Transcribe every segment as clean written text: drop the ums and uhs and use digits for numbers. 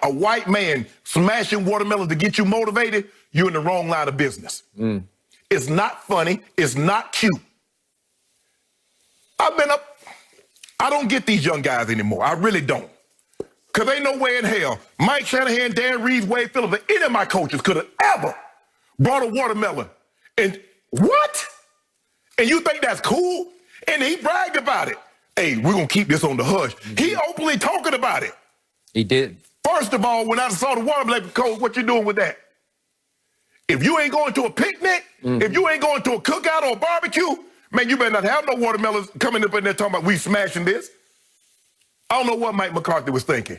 a white man smashing watermelons to get you motivated, you're in the wrong line of business. It's not funny. It's not cute. I don't get these young guys anymore. I really don't. Because ain't no way in hell Mike Shanahan, Dan Reeves, Wade Phillips, or any of my coaches could have ever brought a watermelon. And what? And you think that's cool? And he bragged about it. Hey, we're going to keep this on the hush. He openly talking about it. He did. First of all, when I saw the watermelon, Coach, what you doing with that? If you ain't going to a picnic, if you ain't going to a cookout or a barbecue, man, you better not have no watermelons coming up in there talking about we smashing this. I don't know what Mike McCarthy was thinking.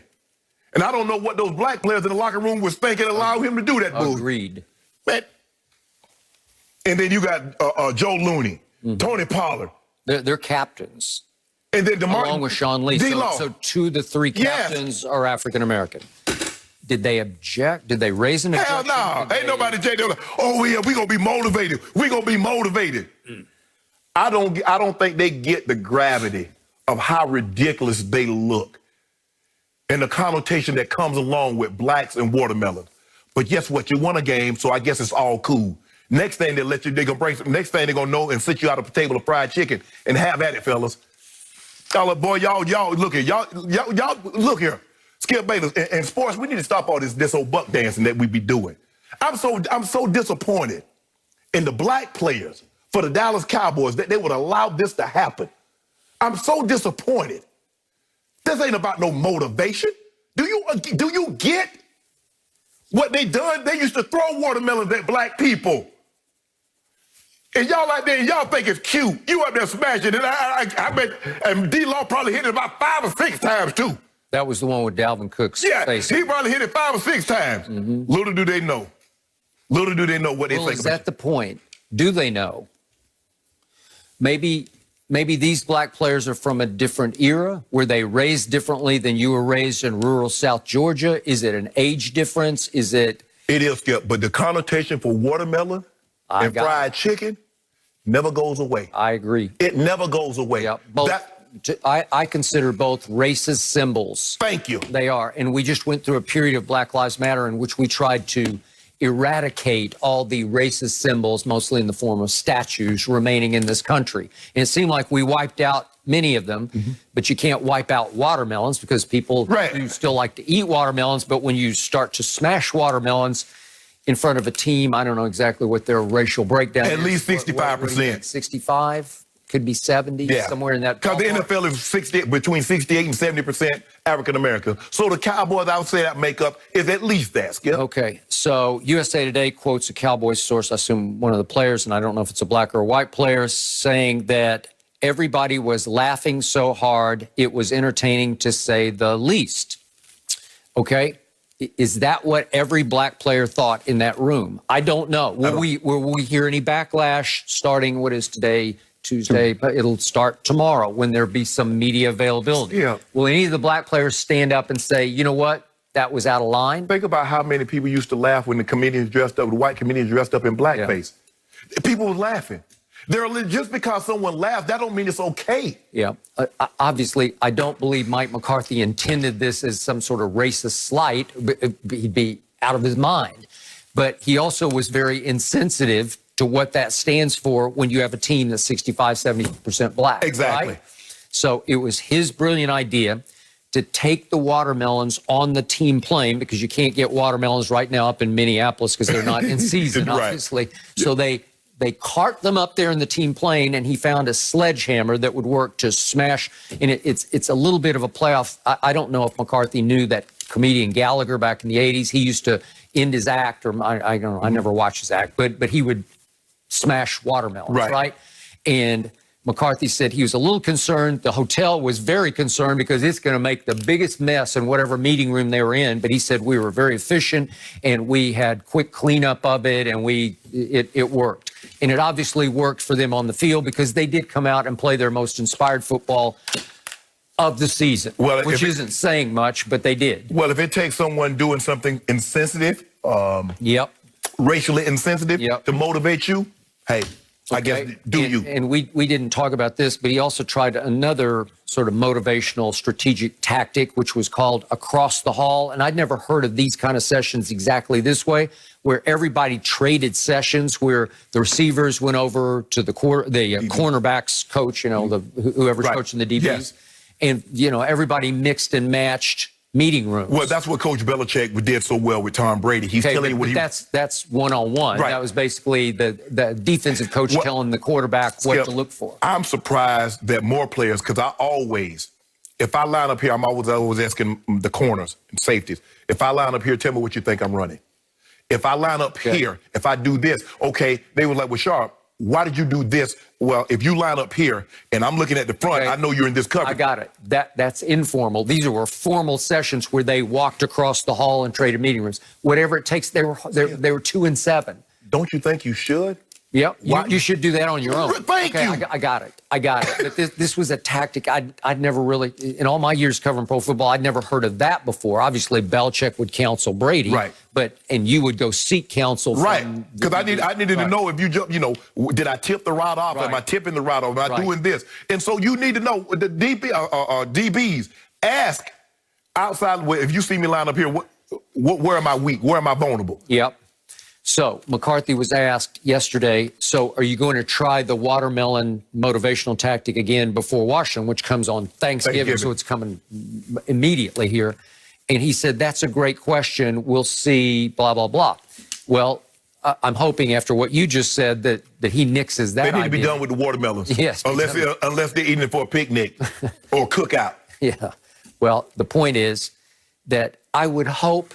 And I don't know what those black players in the locker room was thinking allowed him to do that. Agreed. Man. And then you got Joe Looney, Tony Pollard. They're captains. And then along with Sean Lee. So 2 of the 3 captains are African-American. Did they object? Did they raise an objection? Hell no. Ain't nobody take that. Oh, yeah, we going to be motivated. We going to be motivated. I don't think they get the gravity of how ridiculous they look and the connotation that comes along with blacks and watermelon. But guess what? You won a game, so I guess it's all cool. Next thing they're gonna bring some, next thing they're gonna know and sit you out of a table of fried chicken and have at it, fellas. Y'all, boy, y'all look here, y'all look here. Skip Bayless, in sports, we need to stop all this old buck dancing that we be doing. I'm so disappointed in the black players for the Dallas Cowboys that they would allow this to happen. I'm so disappointed. This ain't about no motivation. Do you get what they done? They used to throw watermelons at black people. And y'all out there, y'all think it's cute. You up there smashing it. I bet and D-Law probably hit it about 5 or 6 times too. That was the one with Dalvin Cook's face. He probably hit it 5 or 6 times. Little do they know. Little do they know what they think. Is that the point? Do they know? Maybe these black players are from a different era. Were they raised differently than you were raised in rural South Georgia? Is it an age difference? Is it? It is, Skip. But the connotation for watermelon and fried chicken never goes away. I agree. It never goes away. Yep. I consider both racist symbols. Thank you. They are. And we just went through a period of Black Lives Matter in which we tried to eradicate all the racist symbols, mostly in the form of statues, remaining in this country. And it seemed like we wiped out many of them, but you can't wipe out watermelons because people do still like to eat watermelons. But when you start to smash watermelons in front of a team, I don't know exactly what their racial breakdown is. At least 65%. 65? Could be 70, somewhere in that. Because the NFL is between 68 and 70% African-American. So the Cowboys, I would say that makeup is at least that, Skip. Okay, so USA Today quotes a Cowboys source, I assume one of the players, and I don't know if it's a black or a white player, saying that everybody was laughing so hard, it was entertaining to say the least. Okay, is that what every black player thought in that room? I don't know. Will we hear any backlash starting, what is today? Tuesday, but it'll start tomorrow when there be some media availability. Will any of the black players stand up and say, you know what, that was out of line? Think about how many people used to laugh when the comedians dressed up, the white comedians dressed up in blackface. People were laughing. Just because someone laughed, that don't mean it's okay. Obviously, I don't believe Mike McCarthy intended this as some sort of racist slight. He'd be out of his mind. But he also was very insensitive to what that stands for when you have a team that's 65, 70% black. Exactly. Right? So it was his brilliant idea to take the watermelons on the team plane, because you can't get watermelons right now up in Minneapolis because they're not in season, obviously. So they cart them up there in the team plane, and he found a sledgehammer that would work to smash. And it's a little bit of a playoff. I don't know if McCarthy knew that comedian Gallagher back in the 80s, he used to end his act, or I don't know, I never watched his act, but he would smash watermelons, right? And McCarthy said he was a little concerned. The hotel was very concerned because it's going to make the biggest mess in whatever meeting room they were in. But he said we were very efficient and we had quick cleanup of it, and it worked. And it obviously worked for them on the field because they did come out and play their most inspired football of the season, which isn't saying much, but they did. Well, if it takes someone doing something insensitive, racially insensitive to motivate you, hey, I guess, do you? And we didn't talk about this, but he also tried another sort of motivational strategic tactic, which was called across the hall. And I'd never heard of these kind of sessions exactly this way, where everybody traded sessions, where the receivers went over to the cornerbacks coach, whoever's coaching the DBs. Yes. And, everybody mixed and matched meeting rooms. Well, that's what Coach Belichick did so well with Tom Brady. He's telling you what that's one-on-one. Right. That was basically the defensive coach telling the quarterback what to look for. I'm surprised that more players, because if I line up here, I'm always asking the corners and safeties, if I line up here, tell me what you think I'm running. If I line up here, if I do this, okay, they were like, well, Sharp, why did you do this? Well, if you line up here and I'm looking at the front, I know you're in this coverage. I got it. That's informal. These were formal sessions where they walked across the hall and traded meeting rooms. Whatever it takes, they were 2 and 7. Don't you think you should? Yep, you should do that on your own. Thank you. I got it. But this was a tactic I'd never really, in all my years covering pro football, I'd never heard of that before. Obviously, Belichick would counsel Brady, right? And you would go seek counsel, right? Because I needed to know if you jump, did I tip the route off? Am I tipping the route off? Am I doing this? And so you need to know the DBs ask outside. If you see me line up here, where am I weak? Where am I vulnerable? Yep. So McCarthy was asked yesterday, so are you going to try the watermelon motivational tactic again before Washington, which comes on Thanksgiving, so it's coming immediately here. And he said, that's a great question. We'll see, blah, blah, blah. Well, I'm hoping after what you just said that he nixes that idea. They need to be done with the watermelons. Yes. Unless they're eating it for a picnic or cookout. Yeah. Well, the point is that I would hope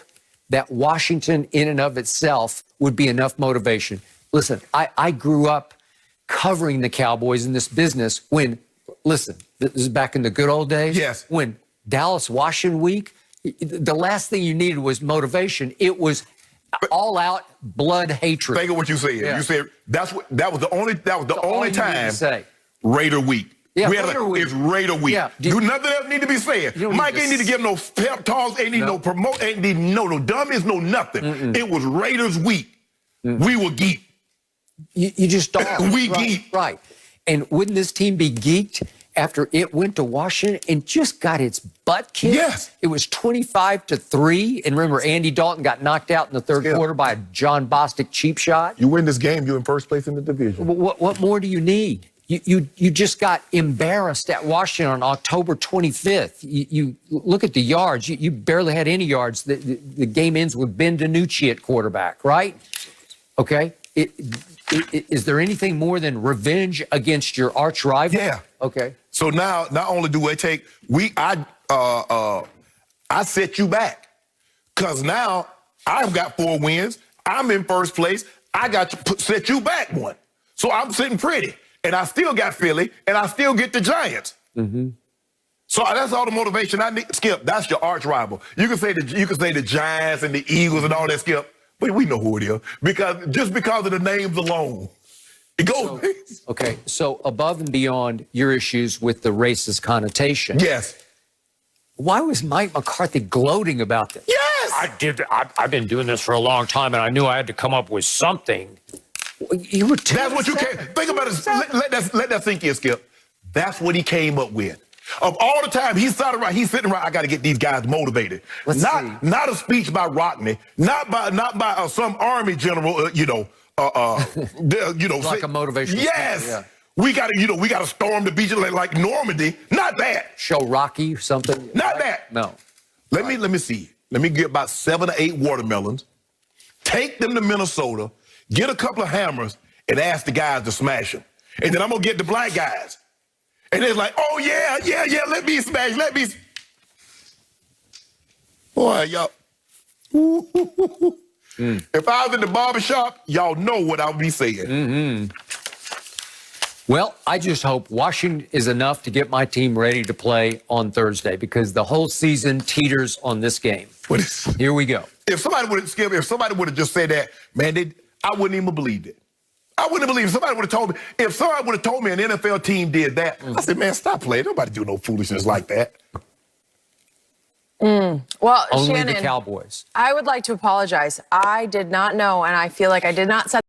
that Washington in and of itself would be enough motivation. Listen, I grew up covering the Cowboys in this business when, listen, this is back in the good old days. Yes. When Dallas Washington week, the last thing you needed was motivation. It was all out blood hatred. Think of what you said. Yeah. You said that was the only time Raider week. Yeah, Raider week. It's Raider week. Yeah. Nothing else need to be said. Mike ain't need to give no pep talks, ain't need no promote, ain't need no dummies, no nothing. It was Raiders week. We were geeked. You just don't. We geeked. Right. And wouldn't this team be geeked after it went to Washington and just got its butt kicked? Yes. It was 25-3. And remember, Andy Dalton got knocked out in the third quarter by a John Bostic cheap shot. You win this game, you're in first place in the division. What more do you need? You just got embarrassed at Washington on October 25th. You look at the yards. You barely had any yards. The game ends with Ben DiNucci at quarterback, right? Okay. Is there anything more than revenge against your arch rival? Yeah. Okay. So now, not only do I set you back, because now I've got 4 wins. I'm in first place. I got to set you back 1. So I'm sitting pretty. And I still got Philly, and I still get the Giants. So that's all the motivation I need. Skip, that's your arch rival. You can say the Giants and the Eagles and all that, Skip, but we know who it is just because of the names alone. It goes. Okay, so above and beyond your issues with the racist connotation. Yes. Why was Mike McCarthy gloating about this? Yes. I've been doing this for a long time, and I knew I had to come up with something. You were That's what you came. Think about it. Let that sink in, Skip. That's what he came up with. Of all the time he's sitting around. I got to get these guys motivated. Not a speech by Rockney. Not by some army general. Like a motivation. Yes. Yeah. We got to storm the beach like Normandy. Not that. Show Rocky something. Not that. No. Let me see. Let me get about 7 or 8 watermelons. Take them to Minnesota. Get a couple of hammers and ask the guys to smash them. And then I'm going to get the black guys. And they're like, oh, yeah, let me smash, Boy, y'all. If I was in the barbershop, y'all know what I would be saying. Well, I just hope Washington is enough to get my team ready to play on Thursday, because the whole season teeters on this game. Here we go. If somebody would have just said that, man, I wouldn't even believe it. I wouldn't believe it. Somebody would have told me. If somebody would have told me an NFL team did that, I said, man, stop playing. Nobody do no foolishness like that. Well, only Shannon, the Cowboys. I would like to apologize. I did not know, and I feel like I did not set